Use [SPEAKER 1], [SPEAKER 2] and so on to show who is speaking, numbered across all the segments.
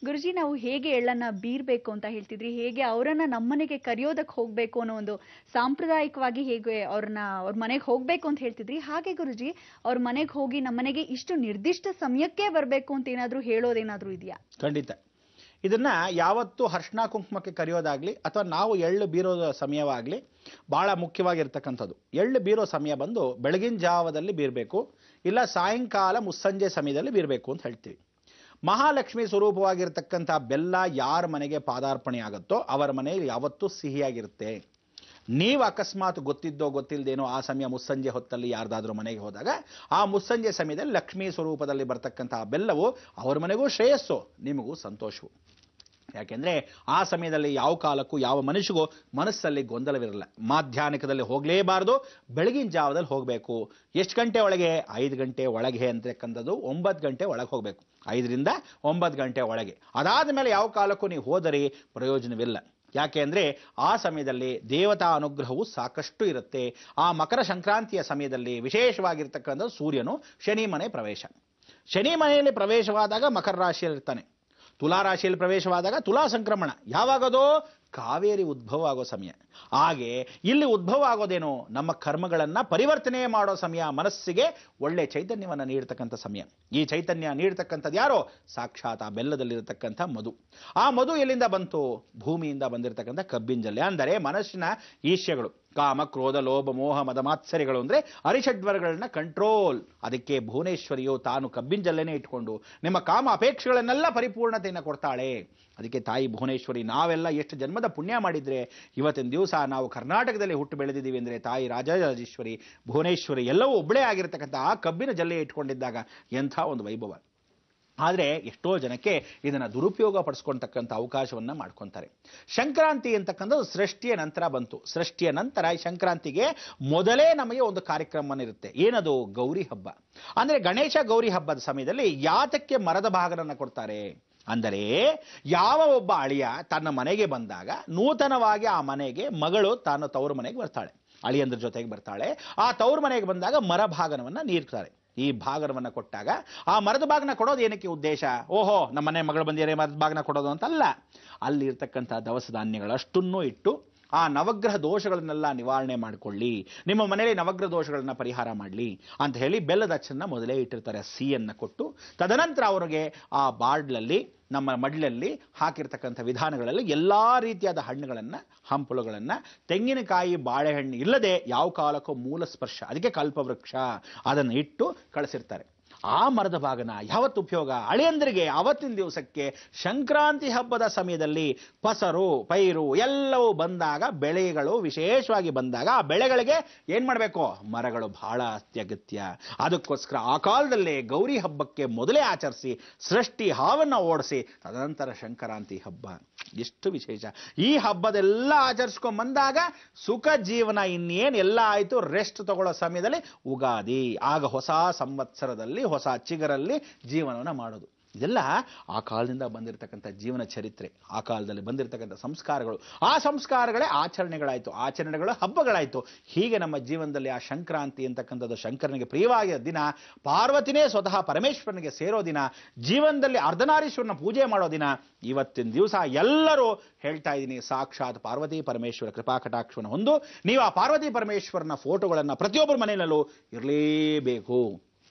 [SPEAKER 1] ಗುರುಜಿ, ನಾವು ಹೇಗೆ ಎಳ್ಳನ್ನ ಬೀರ್ಬೇಕು ಅಂತ ಹೇಳ್ತಿದ್ರಿ, ಹೇಗೆ ಅವರನ್ನ ನಮ್ಮನೆಗೆ ಕರೆಯೋದಕ್ಕೆ ಹೋಗ್ಬೇಕು ಅನ್ನೋ ಒಂದು ಸಾಂಪ್ರದಾಯಿಕವಾಗಿ ಹೇಗೆ ಅವ್ರ ಮನೆಗೆ ಹೋಗ್ಬೇಕು ಅಂತ ಹೇಳ್ತಿದ್ರಿ, ಹಾಗೆ ಗುರುಜಿ ಅವ್ರ ಮನೆಗೆ ಹೋಗಿ ನಮ್ಮನೆಗೆ ಇಷ್ಟು ನಿರ್ದಿಷ್ಟ ಸಮಯಕ್ಕೆ ಬರ್ಬೇಕು ಅಂತ ಏನಾದ್ರೂ ಹೇಳೋದೇನಾದ್ರೂ ಇದೆಯಾ?
[SPEAKER 2] ಖಂಡಿತ. ಇದನ್ನ ಯಾವತ್ತು ಅರ್ಶಿನ ಕುಂಕುಮಕ್ಕೆ ಕರೆಯೋದಾಗ್ಲಿ ಅಥವಾ ನಾವು ಎಳ್ಳು ಬೀರೋ ಸಮಯವಾಗ್ಲಿ ಬಹಳ ಮುಖ್ಯವಾಗಿರ್ತಕ್ಕಂಥದ್ದು. ಎಳ್ಳು ಬೀರೋ ಸಮಯ ಬಂದು ಬೆಳಗಿನ ಜಾವದಲ್ಲಿ ಬೀರಬೇಕು, ಇಲ್ಲ ಸಾಯಂಕಾಲ ಮುಸ್ಸಂಜೆ ಸಮಯದಲ್ಲಿ ಬೀರಬೇಕು ಅಂತ ಹೇಳ್ತೀವಿ. ಮಹಾಲಕ್ಷ್ಮಿ ಸ್ವರೂಪವಾಗಿರ್ತಕ್ಕಂಥ ಬೆಲ್ಲ ಯಾರ ಮನೆಗೆ ಪಾದಾರ್ಪಣೆ ಆಗುತ್ತೋ ಅವರ ಮನೆಯಲ್ಲಿ ಯಾವತ್ತೂ ಸಿಹಿಯಾಗಿರುತ್ತೆ. ನೀವು ಅಕಸ್ಮಾತ್ ಗೊತ್ತಿದ್ದೋ ಗೊತ್ತಿಲ್ಲದೇನೋ ಆ ಸಮಯ ಮುಸ್ಸಂಜೆ ಹೊತ್ತಲ್ಲಿ ಯಾರ್ದಾದ್ರೂ ಮನೆಗೆ ಹೋದಾಗ ಆ ಮುಸ್ಸಂಜೆ ಸಮಯದಲ್ಲಿ ಲಕ್ಷ್ಮೀ ಸ್ವರೂಪದಲ್ಲಿ ಬರ್ತಕ್ಕಂತಹ ಬೆಲ್ಲವು ಅವರ ಮನೆಗೂ ಶ್ರೇಯಸ್ಸು, ನಿಮಗೂ ಸಂತೋಷವು. ಯಾಕೆಂದ್ರೆ ಆ ಸಮಯದಲ್ಲಿ ಯಾವ ಕಾಲಕ್ಕೂ ಯಾವ ಮನುಷ್ಯಗೂ ಮನಸ್ಸಲ್ಲಿ ಗೊಂದಲವಿರಲ್ಲ. ಮಾಧ್ಯಾಹ್ನಿಕದಲ್ಲಿ ಹೋಗಲೇಬಾರದು, ಬೆಳಗಿನ ಜಾವದಲ್ಲಿ ಹೋಗಬೇಕು. ಎಷ್ಟು ಗಂಟೆ ಒಳಗೆ? 5 ಗಂಟೆ ಒಳಗೆ ಅಂತಕ್ಕಂಥದ್ದು. 9 ಗಂಟೆ ಒಳಗೆ ಹೋಗಬೇಕು, 5 ರಿಂದ 9 ಗಂಟೆ ಒಳಗೆ. ಅದಾದ ಮೇಲೆ ಯಾವ ಕಾಲಕ್ಕೂ ನೀವು ಹೋದರೆ ಪ್ರಯೋಜನವಿಲ್ಲ. ಯಾಕೆ ಅಂದರೆ ಆ ಸಮಯದಲ್ಲಿ ದೇವತಾ ಅನುಗ್ರಹವು ಸಾಕಷ್ಟು ಇರುತ್ತೆ. ಆ ಮಕರ ಸಂಕ್ರಾಂತಿಯ ಸಮಯದಲ್ಲಿ ವಿಶೇಷವಾಗಿರ್ತಕ್ಕಂಥ ಸೂರ್ಯನು ಶನಿ ಮನೆ ಪ್ರವೇಶ. ಶನಿ ಮನೆಯಲ್ಲಿ ಪ್ರವೇಶವಾದಾಗ ಮಕರ ರಾಶಿಯಲ್ಲಿರ್ತಾನೆ. ತುಲಾ ರಾಶಿಯಲ್ಲಿ ಪ್ರವೇಶವಾದಾಗ ತುಲಾ ಸಂಕ್ರಮಣ. ಯಾವಾಗದೋ? ಕಾವೇರಿ ಉದ್ಭವ ಆಗೋ ಸಮಯ. ಹಾಗೆ ಇಲ್ಲಿ ಉದ್ಭವ ಆಗೋದೇನು? ನಮ್ಮ ಕರ್ಮಗಳನ್ನ ಪರಿವರ್ತನೆ ಮಾಡೋ ಸಮಯ, ಮನಸ್ಸಿಗೆ ಒಳ್ಳೆ ಚೈತನ್ಯವನ್ನು ನೀಡತಕ್ಕಂಥ ಸಮಯ. ಈ ಚೈತನ್ಯ ನೀಡತಕ್ಕಂಥದ್ದು ಯಾರೋ? ಸಾಕ್ಷಾತ್ ಆ ಬೆಲ್ಲದಲ್ಲಿರತಕ್ಕಂಥ ಮಧು. ಆ ಮಧು ಎಲ್ಲಿಂದ ಬಂತು? ಭೂಮಿಯಿಂದ ಬಂದಿರತಕ್ಕಂಥ ಕಬ್ಬಿನ ಜಲ್ಲೆ. ಅಂದರೆ ಮನಸ್ಸಿನ ಈಶ್ಯಗಳು, ಕಾಮ ಕ್ರೋಧ ಲೋಭ ಮೋಹ ಮದ ಮಾತ್ಸರ್ಯಗಳು, ಅಂದ್ರೆ ಅರಿಷಡ್ವರ್ಗಳನ್ನ ಕಂಟ್ರೋಲ್. ಅದಕ್ಕೆ ಭುವನೇಶ್ವರಿಯು ತಾನು ಕಬ್ಬಿನ ಜಲ್ಲೆನೇ ಇಟ್ಕೊಂಡು ನಿಮ್ಮ ಕಾಮ ಅಪೇಕ್ಷೆಗಳನ್ನೆಲ್ಲ ಪರಿಪೂರ್ಣತೆಯನ್ನು ಕೊಡ್ತಾಳೆ. ಅದಕ್ಕೆ ತಾಯಿ ಭುವನೇಶ್ವರಿ. ನಾವೆಲ್ಲ ಎಷ್ಟು ಜನ್ಮದ ಪುಣ್ಯ ಮಾಡಿದ್ರೆ ಇವತ್ತಿನ ದಿವಸ ನಾವು ಕರ್ನಾಟಕದಲ್ಲಿ ಹುಟ್ಟು ಬೆಳೆದಿದ್ದೀವಿ ಅಂದರೆ ತಾಯಿ ರಾಜರಾಜೇಶ್ವರಿ ಭುವನೇಶ್ವರಿ ಎಲ್ಲವೂ ಒಬ್ಬಳೇ ಆಗಿರ್ತಕ್ಕಂಥ ಆ ಕಬ್ಬಿನ ಜಲ್ಲೆ ಇಟ್ಕೊಂಡಿದ್ದಾಗ ಎಂಥ ಒಂದು ವೈಭವ. ಆದರೆ ಎಷ್ಟೋ ಜನಕ್ಕೆ ಇದನ್ನು ದುರುಪಯೋಗ ಪಡಿಸ್ಕೊಳ್ತಕ್ಕಂಥ ಅವಕಾಶವನ್ನು ಮಾಡ್ಕೊತಾರೆ. ಸಂಕ್ರಾಂತಿ ಅಂತಕ್ಕಂಥದ್ದು ಸೃಷ್ಟಿಯ ನಂತರ ಬಂತು. ಸೃಷ್ಟಿಯ ನಂತರ ಸಂಕ್ರಾಂತಿಗೆ ಮೊದಲೇ ನಮಗೆ ಒಂದು ಕಾರ್ಯಕ್ರಮ ಇರುತ್ತೆ. ಏನದು? ಗೌರಿ ಹಬ್ಬ. ಅಂದರೆ ಗಣೇಶ ಗೌರಿ ಹಬ್ಬದ ಸಮಯದಲ್ಲಿ ಯಾತಕ್ಕೆ ಮರದ ಭಾಗವನ್ನು ಕೊಡ್ತಾರೆ ಅಂದರೆ, ಯಾವ ಒಬ್ಬ ಅಳಿಯ ತನ್ನ ಮನೆಗೆ ಬಂದಾಗ ನೂತನವಾಗಿ ಆ ಮನೆಗೆ ಮಗಳು ತಾನು ತವರು ಮನೆಗೆ ಬರ್ತಾಳೆ, ಅಳಿಯಂದ್ರ ಜೊತೆಗೆ ಬರ್ತಾಳೆ. ಆ ತವರು ಮನೆಗೆ ಬಂದಾಗ ಮರ ಭಾಗನವನ್ನು ನೀಡ್ತಾರೆ. ಈ ಭಾಗನವನ್ನು ಕೊಟ್ಟಾಗ ಆ ಮರದ ಭಾಗನ ಕೊಡೋದು ಏನಕ್ಕೆ ಉದ್ದೇಶ? ಓಹೋ ನಮ್ಮ ಮನೆ ಮಗಳು ಬಂದಿದ್ದಾರೆ ಮರದ ಭಾಗನ ಕೊಡೋದು ಅಂತಲ್ಲ. ಅಲ್ಲಿ ಇರ್ತಕ್ಕಂಥ ದವಸ ಧಾನ್ಯಗಳಷ್ಟನ್ನು ಇಟ್ಟು ಆ ನವಗ್ರಹ ದೋಷಗಳನ್ನೆಲ್ಲ ನಿವಾರಣೆ ಮಾಡಿಕೊಳ್ಳಿ, ನಿಮ್ಮ ಮನೆಯಲ್ಲಿ ನವಗ್ರಹ ದೋಷಗಳನ್ನ ಪರಿಹಾರ ಮಾಡಲಿ ಅಂತ ಹೇಳಿ ಬೆಲ್ಲದ ಅಚ್ಚನ್ನ ಮೊದಲೇ ಇಟ್ಟಿರ್ತಾರೆ. ಸಿಹಿಯನ್ನು ಕೊಟ್ಟು ತದನಂತರ ಅವರಿಗೆ ಆ ಬಾರ್ಡ್ಲಲ್ಲಿ ನಮ್ಮ ಮಡ್ಲಲ್ಲಿ ಹಾಕಿರ್ತಕ್ಕಂಥ ವಿಧಾನಗಳಲ್ಲಿ ಎಲ್ಲ ರೀತಿಯಾದ ಹಣ್ಣುಗಳನ್ನು, ಹಂಪಲುಗಳನ್ನು, ತೆಂಗಿನಕಾಯಿ ಬಾಳೆಹಣ್ಣು ಇಲ್ಲದೆ ಯಾವ ಕಾಲಕ್ಕೂ ಮೂಲ ಸ್ಪರ್ಶ, ಅದಕ್ಕೆ ಕಲ್ಪವೃಕ್ಷ, ಅದನ್ನು ಇಟ್ಟು ಕಳಿಸಿರ್ತಾರೆ. ಆ ಮರದ ಭಾಗನ ಯಾವತ್ತು ಉಪಯೋಗ? ಅಳಿಯಂದ್ರಿಗೆ ಅವತ್ತಿನ ದಿವಸಕ್ಕೆ ಸಂಕ್ರಾಂತಿ ಹಬ್ಬದ ಸಮಯದಲ್ಲಿ ಪಸರು ಪೈರು ಎಲ್ಲವೂ ಬಂದಾಗ, ಬೆಳೆಗಳು ವಿಶೇಷವಾಗಿ ಬಂದಾಗ ಆ ಬೆಳೆಗಳಿಗೆ ಏನ್ ಮಾಡಬೇಕು? ಮರಗಳು ಬಹಳ ಅತ್ಯಗತ್ಯ. ಅದಕ್ಕೋಸ್ಕರ ಆ ಕಾಲದಲ್ಲೇ ಗೌರಿ ಹಬ್ಬಕ್ಕೆ ಮೊದಲೇ ಆಚರಿಸಿ ಸೃಷ್ಟಿ ಹಾವನ್ನು ಓಡಿಸಿ ತದನಂತರ ಸಂಕ್ರಾಂತಿ ಹಬ್ಬ. ಎಷ್ಟು ವಿಶೇಷ! ಈ ಹಬ್ಬದೆಲ್ಲ ಆಚರಿಸ್ಕೊಂಡ್ ಬಂದಾಗ ಸುಖ ಜೀವನ ಇನ್ನೇನು ಎಲ್ಲ ಆಯ್ತು. ರೆಸ್ಟ್ ತಗೊಳ್ಳೋ ಸಮಯದಲ್ಲಿ ಉಗಾದಿ, ಆಗ ಹೊಸ ಸಂವತ್ಸರದಲ್ಲಿ ಹೊಸ ಚಿಗರಲ್ಲಿ ಜೀವನವನ್ನು ಮಾಡೋದು. ಇದೆಲ್ಲ ಆ ಕಾಲದಿಂದ ಬಂದಿರತಕ್ಕಂಥ ಜೀವನ ಚರಿತ್ರೆ, ಆ ಕಾಲದಲ್ಲಿ ಬಂದಿರತಕ್ಕಂಥ ಸಂಸ್ಕಾರಗಳು. ಆ ಸಂಸ್ಕಾರಗಳೇ ಆಚರಣೆಗಳಾಯಿತು, ಆಚರಣೆಗಳು ಹಬ್ಬಗಳಾಯಿತು. ಹೀಗೆ ನಮ್ಮ ಜೀವನದಲ್ಲಿ ಆ ಸಂಕ್ರಾಂತಿ ಅಂತಕ್ಕಂಥದ್ದು ಶಂಕರನಿಗೆ ಪ್ರಿಯವಾಗಿರೋ ದಿನ, ಪಾರ್ವತಿನೇ ಸ್ವತಃ ಪರಮೇಶ್ವರನಿಗೆ ಸೇರೋ ದಿನ, ಜೀವನದಲ್ಲಿ ಅರ್ಧನಾರೀಶ್ವರನ ಪೂಜೆ ಮಾಡೋ ದಿನ. ಇವತ್ತಿನ ದಿವಸ ಎಲ್ಲರೂ ಹೇಳ್ತಾ ಇದ್ದೀನಿ, ಸಾಕ್ಷಾತ್ ಪಾರ್ವತಿ ಪರಮೇಶ್ವರ ಕೃಪಾ ಕಟಾಕ್ಷವನ್ನು ಹೊಂದು ನೀವು ಆ ಪಾರ್ವತಿ ಪರಮೇಶ್ವರನ ಫೋಟೋಗಳನ್ನು ಪ್ರತಿಯೊಬ್ಬರ ಮನೆಯಲ್ಲೂ ಇರಲೇಬೇಕು.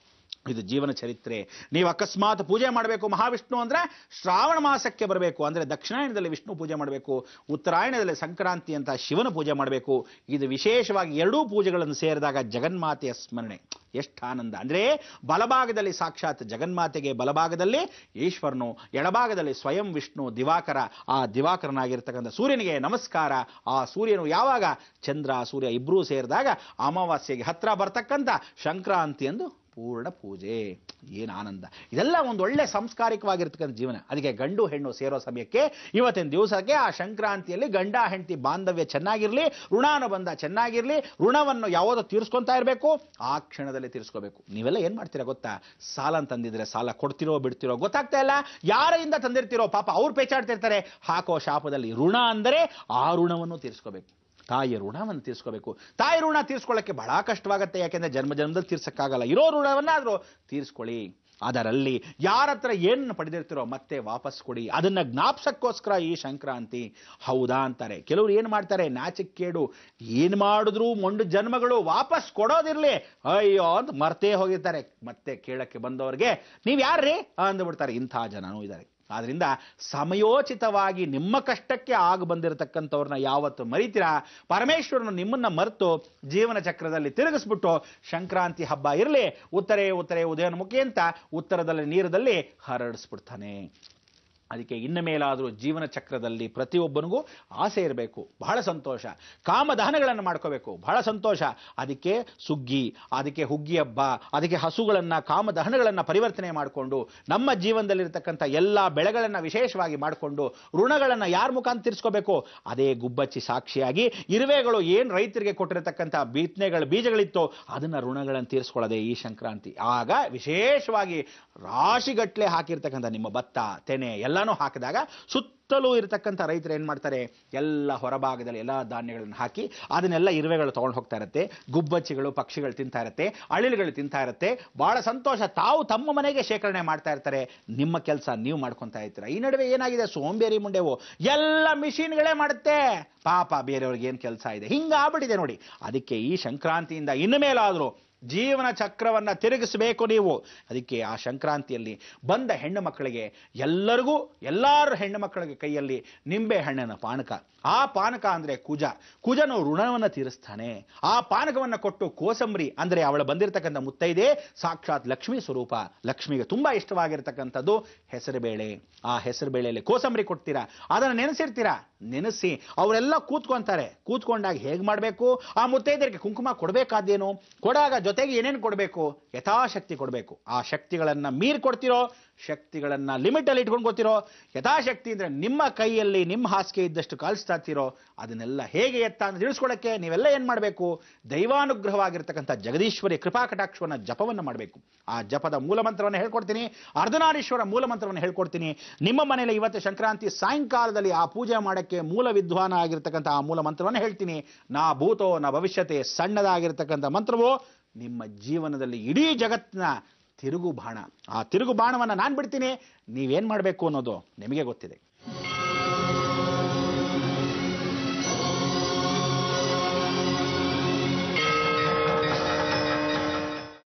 [SPEAKER 2] ಇದು ಜೀವನ ಚರಿತ್ರೆ. ನೀವು ಅಕಸ್ಮಾತ್ ಪೂಜೆ ಮಾಡಬೇಕು ಮಹಾವಿಷ್ಣು ಅಂದ್ರೆ ಶ್ರಾವಣ ಮಾಸಕ್ಕೆ ಬರಬೇಕು. ಅಂದ್ರೆ ದಕ್ಷಿಣಾಯನದಲ್ಲಿ ವಿಷ್ಣು ಪೂಜೆ ಮಾಡಬೇಕು, ಉತ್ತರಾಯಣದಲ್ಲಿ ಸಂಕ್ರಾಂತಿ ಅಂತ ಶಿವನ ಪೂಜೆ ಮಾಡಬೇಕು. ಇದು ವಿಶೇಷವಾಗಿ ಎರಡೂ ಪೂಜೆಗಳನ್ನು ಸೇರಿದಾಗ ಜಗನ್ಮಾತೆಯ ಸ್ಮರಣೆ. ಎಷ್ಟು ಆನಂದ ಅಂದ್ರೆ, ಬಲಭಾಗದಲ್ಲಿ ಸಾಕ್ಷಾತ್ ಜಗನ್ಮಾತೆಗೆ, ಬಲಭಾಗದಲ್ಲಿ ಈಶ್ವರನು, ಎಡಭಾಗದಲ್ಲಿ ಸ್ವಯಂ ವಿಷ್ಣು ದಿವಾಕರ. ಆ ದಿವಾಕರನಾಗಿರ್ತಕ್ಕಂಥ ಸೂರ್ಯನಿಗೆ ನಮಸ್ಕಾರ. ಆ ಸೂರ್ಯನು ಯಾವಾಗ ಚಂದ್ರ ಸೂರ್ಯ ಇಬ್ಬರೂ ಸೇರಿದಾಗ ಅಮಾವಾಸ್ಯೆಗೆ ಹತ್ರ ಬರ್ತಕ್ಕಂಥ ಸಂಕ್ರಾಂತಿ ಎಂದು ಪೂರ್ಣ ಪೂಜೆ. ಏನು ಆನಂದ! ಇದೆಲ್ಲ ಒಂದು ಒಳ್ಳೆ ಸಂಸ್ಕಾರಿಕವಾಗಿರ್ತಕ್ಕಂಥ ಜೀವನ. ಅದಕ್ಕೆ ಗಂಡು ಹೆಣ್ಣು ಸೇರೋ ಸಮಯಕ್ಕೆ ಇವತ್ತಿನ ದಿವಸಕ್ಕೆ ಆ ಸಂಕ್ರಾಂತಿಯಲ್ಲಿ ಗಂಡ ಹೆಂಡತಿ ಬಾಂಧವ್ಯ ಚೆನ್ನಾಗಿರ್ಲಿ, ಋಣಾನುಬಂಧ ಚೆನ್ನಾಗಿರ್ಲಿ. ಋಣವನ್ನು ಯಾವುದೋ ತೀರಿಸ್ಕೊತಾ ಇರಬೇಕು, ಆ ಕ್ಷಣದಲ್ಲಿ ತೀರಿಸ್ಕೋಬೇಕು. ನೀವೆಲ್ಲ ಏನ್ ಮಾಡ್ತೀರಾ ಗೊತ್ತಾ? ಸಾಲ ತಂದಿದ್ರೆ ಸಾಲ ಕೊಡ್ತಿರೋ ಬಿಡ್ತಿರೋ ಗೊತ್ತಾಗ್ತಾ ಇಲ್ಲ. ಯಾರಿಂದ ತಂದಿರ್ತಿರೋ ಪಾಪ ಅವ್ರು ಪೇಚಾಡ್ತಿರ್ತಾರೆ. ಹಾಕೋ ಶಾಪದಲ್ಲಿ ಋಣ ಅಂದರೆ ಆ ಋಣವನ್ನು ತೀರಿಸ್ಕೋಬೇಕು. ತಾಯಿಯ ಋಣವನ್ನು ತೀರಿಸ್ಕೋಬೇಕು. ತಾಯಿ ಋಣ ತೀರಿಸ್ಕೊಳ್ಳೋಕ್ಕೆ ಬಹಳ ಕಷ್ಟವಾಗುತ್ತೆ. ಯಾಕೆಂದ್ರೆ ಜನ್ಮ ಜನ್ಮದಲ್ಲಿ ತೀರ್ಸಕ್ಕಾಗಲ್ಲ. ಇರೋ ಋಣವನ್ನಾದ್ರೂ ತೀರಿಸ್ಕೊಳ್ಳಿ. ಅದರಲ್ಲಿ ಯಾರ ಹತ್ರ ಏನನ್ನು ಪಡೆದಿರ್ತೀರೋ ಮತ್ತೆ ವಾಪಸ್ ಕೊಡಿ, ಅದನ್ನ ಜ್ಞಾಪಸಕ್ಕೋಸ್ಕರ ಈ ಸಂಕ್ರಾಂತಿ. ಹೌದಾ ಅಂತಾರೆ ಕೆಲವರು. ಏನು ಮಾಡ್ತಾರೆ, ನಾಚಿಕೇಡು, ಏನ್ ಮಾಡಿದ್ರು ಮೊಂಡು ಜನ್ಮಗಳು, ವಾಪಸ್ ಕೊಡೋದಿರ್ಲಿ ಅಯ್ಯೋ ಅಂತ ಮರ್ತೇ ಹೋಗಿರ್ತಾರೆ. ಮತ್ತೆ ಕೇಳಕ್ಕೆ ಬಂದವ್ರಿಗೆ ನೀವ್ ಯಾರ್ರೀ ಅಂದ್ಬಿಡ್ತಾರೆ. ಇಂಥ ಜನನೂ ಇದ್ದಾರೆ. ಆದ್ರಿಂದ ಸಮಯೋಚಿತವಾಗಿ ನಿಮ್ಮ ಕಷ್ಟಕ್ಕೆ ಆಗ ಬಂದಿರತಕ್ಕಂಥವ್ರನ್ನ ಯಾವತ್ತು ಮರಿತೀರಾ, ಪರಮೇಶ್ವರನು ನಿಮ್ಮನ್ನ ಮರೆತು ಜೀವನ ಚಕ್ರದಲ್ಲಿ ತಿರುಗಿಸ್ಬಿಟ್ಟು ಸಂಕ್ರಾಂತಿ ಹಬ್ಬ ಇರಲಿ ಉತ್ತರೇ ಉತ್ತರೇ ಉದಯೋನ್ಮುಖಿ ಅಂತ ಉತ್ತರದಲ್ಲಿ ನೀರದಲ್ಲಿ ಹರಡಿಸ್ಬಿಡ್ತಾನೆ. ಅದಕ್ಕೆ ಇನ್ನು ಮೇಲಾದರೂ ಜೀವನ ಚಕ್ರದಲ್ಲಿ ಪ್ರತಿಯೊಬ್ಬನಿಗೂ ಆಸೆ ಇರಬೇಕು, ಬಹಳ ಸಂತೋಷ. ಕಾಮದಹನಗಳನ್ನು ಮಾಡ್ಕೋಬೇಕು, ಬಹಳ ಸಂತೋಷ. ಅದಕ್ಕೆ ಸುಗ್ಗಿ, ಅದಕ್ಕೆ ಹುಗ್ಗಿ ಹಬ್ಬ, ಅದಕ್ಕೆ ಹಸುಗಳನ್ನು ಕಾಮದಹನಗಳನ್ನು ಪರಿವರ್ತನೆ ಮಾಡಿಕೊಂಡು ನಮ್ಮ ಜೀವನದಲ್ಲಿರ್ತಕ್ಕಂಥ ಎಲ್ಲ ಬೆಳೆಗಳನ್ನು ವಿಶೇಷವಾಗಿ ಮಾಡಿಕೊಂಡು ಋಣಗಳನ್ನು ಯಾರ ಮುಖಾಂತರ ತೀರಿಸ್ಕೋಬೇಕು, ಅದೇ ಗುಬ್ಬಚ್ಚಿ ಸಾಕ್ಷಿಯಾಗಿ ಇರುವೆಗಳು ಏನು ರೈತರಿಗೆ ಕೊಟ್ಟಿರತಕ್ಕಂಥ ಬಿತ್ತನೆಗಳ ಬೀಜಗಳಿತ್ತು ಅದನ್ನ ಋಣಗಳನ್ನು ತೀರಿಸ್ಕೊಳ್ಳೋದೇ ಈ ಸಂಕ್ರಾಂತಿ. ಆಗ ವಿಶೇಷವಾಗಿ ರಾಶಿಗಟ್ಲೆ ಹಾಕಿರ್ತಕ್ಕಂಥ ನಿಮ್ಮ ಭತ್ತ ತೆನೆ ಎಲ್ಲಾನು ಹಾಕಿದಾಗ ಸುತ್ತಲೂ ಇರತಕ್ಕಂಥ ರೈತರು ಏನ್ ಮಾಡ್ತಾರೆ, ಎಲ್ಲ ಹೊರಭಾಗದಲ್ಲಿ ಎಲ್ಲ ಧಾನ್ಯಗಳನ್ನು ಹಾಕಿ ಅದನ್ನೆಲ್ಲ ಇರುವೆಗಳು ತಗೊಂಡು ಹೋಗ್ತಾ ಇರುತ್ತೆ, ಗುಬ್ಬಚ್ಚಿಗಳು ಪಕ್ಷಿಗಳು ತಿಂತಾ ಇರುತ್ತೆ, ಅಳಿಲುಗಳು ತಿಂತಾ ಇರುತ್ತೆ. ಬಹಳ ಸಂತೋಷ. ತಾವು ತಮ್ಮ ಮನೆಗೆ ಶೇಖರಣೆ ಮಾಡ್ತಾ ಇರ್ತಾರೆ, ನಿಮ್ಮ ಕೆಲಸ ನೀವು ಮಾಡ್ಕೊತಾ ಇರ್ತೀರ. ಈ ನಡುವೆ ಏನಾಗಿದೆ, ಸೋಂಬೇರಿ ಮುಂಡೆವು ಎಲ್ಲ ಮಿಷಿನ್ಗಳೇ ಮಾಡುತ್ತೆ, ಪಾಪ ಬೇರೆಯವ್ರಿಗೆ ಏನ್ ಕೆಲಸ ಇದೆ, ಹಿಂಗಾಗ್ಬಿಟ್ಟಿದೆ ನೋಡಿ. ಅದಕ್ಕೆ ಈ ಸಂಕ್ರಾಂತಿಯಿಂದ ಇನ್ನು ಮೇಲಾದರೂ ಜೀವನ ಚಕ್ರವನ್ನ ತಿರುಗಿಸಬೇಕು ನೀವು. ಅದಕ್ಕೆ ಆ ಸಂಕ್ರಾಂತಿಯಲ್ಲಿ ಬಂದ ಹೆಣ್ಣು ಮಕ್ಕಳಿಗೆ ಎಲ್ಲರಿಗೂ ಎಲ್ಲಾರು ಹೆಣ್ಣು ಮಕ್ಕಳಿಗೆ ಕೈಯಲ್ಲಿ ನಿಂಬೆ ಹಣ್ಣಿನ ಪಾನಕ. ಆ ಪಾನಕ ಅಂದ್ರೆ ಕುಜನು ಋಣವನ್ನು ತೀರಿಸ್ತಾನೆ. ಆ ಪಾನಕವನ್ನು ಕೊಟ್ಟು ಕೋಸಂಬರಿ ಅಂದ್ರೆ ಅವಳು ಬಂದಿರತಕ್ಕಂಥ ಮುತ್ತೈದೆ ಸಾಕ್ಷಾತ್ ಲಕ್ಷ್ಮೀ ಸ್ವರೂಪ, ಲಕ್ಷ್ಮಿಗೆ ತುಂಬಾ ಇಷ್ಟವಾಗಿರ್ತಕ್ಕಂಥದ್ದು ಹೆಸರುಬೇಳೆ. ಆ ಹೆಸರುಬೇಳೆಯಲ್ಲಿ ಕೋಸಂಬರಿ ಕೊಡ್ತೀರಾ, ಅದನ್ನು ನೆನೆಸಿರ್ತೀರಾ. ನೆನೆಸಿ ಅವರೆಲ್ಲ ಕೂತ್ಕೊಂತಾರೆ. ಕೂತ್ಕೊಂಡಾಗ ಹೇಗೆ ಮಾಡಬೇಕು, ಆ ಮುತ್ತೈದರಿಗೆ ಕುಂಕುಮ ಕೊಡಬೇಕಾದೇನು, ಕೊಡಾಗ ಜೊತೆಗೆ ಏನೇನು ಕೊಡಬೇಕು, ಯಥಾಶಕ್ತಿ ಕೊಡಬೇಕು. ಆ ಶಕ್ತಿಗಳನ್ನ ಮೀರಿ ಕೊಡ್ತಿರೋ, ಶಕ್ತಿಗಳನ್ನ ಲಿಮಿಟ್ ಅಲ್ಲಿ ಇಟ್ಕೊಂಡು ಗೊತ್ತಿರೋ, ಯಥಾಶಕ್ತಿ ಅಂದ್ರೆ ನಿಮ್ಮ ಕೈಯಲ್ಲಿ ನಿಮ್ಮ ಹಾಸಿಗೆ ಇದ್ದಷ್ಟು ಕಾಲಿಸ್ತಾತಿರೋ, ಅದನ್ನೆಲ್ಲ ಹೇಗೆ ಎತ್ತ ಅಂತ ತಿಳಿಸ್ಕೊಳಕ್ಕೆ ನೀವೆಲ್ಲ ಏನ್ ಮಾಡಬೇಕು, ದೈವಾನುಗ್ರಹವಾಗಿರ್ತಕ್ಕಂಥ ಜಗದೀಶ್ವರಿ ಕೃಪಾ ಕಟಾಕ್ಷವನ್ನ ಜಪವನ್ನ ಮಾಡಬೇಕು. ಆ ಜಪದ ಮೂಲ ಮಂತ್ರವನ್ನು ಹೇಳ್ಕೊಡ್ತೀನಿ, ಅರ್ಧನಾರೀಶ್ವರ ಮೂಲ ಮಂತ್ರವನ್ನು ಹೇಳ್ಕೊಡ್ತೀನಿ. ನಿಮ್ಮ ಮನೆಯಲ್ಲಿ ಇವತ್ತು ಸಂಕ್ರಾಂತಿ ಸಾಯಂಕಾಲದಲ್ಲಿ ಆ ಪೂಜೆ ಮಾಡಕ್ಕೆ ಮೂಲ ವಿದ್ವಾನ ಆಗಿರ್ತಕ್ಕಂಥ ಆ ಮೂಲ ಮಂತ್ರವನ್ನು ಹೇಳ್ತೀನಿ. ನಾ ಭೂತೋ ನ ಭವಿಷ್ಯತೆ, ಸಣ್ಣದಾಗಿರ್ತಕ್ಕಂಥ ಮಂತ್ರವು ನಿಮ್ಮ ಜೀವನದಲ್ಲಿ ಇಡೀ ಜಗತ್ತಿನ ತಿರುಗು ಬಾಣ. ಆ ತಿರುಗು ಬಾಣವನ್ನು ನಾನು ಬಿಡ್ತೀನಿ, ನೀವೇನ್ ಮಾಡಬೇಕು ಅನ್ನೋದು ನಿಮಗೆ ಗೊತ್ತಿದೆ.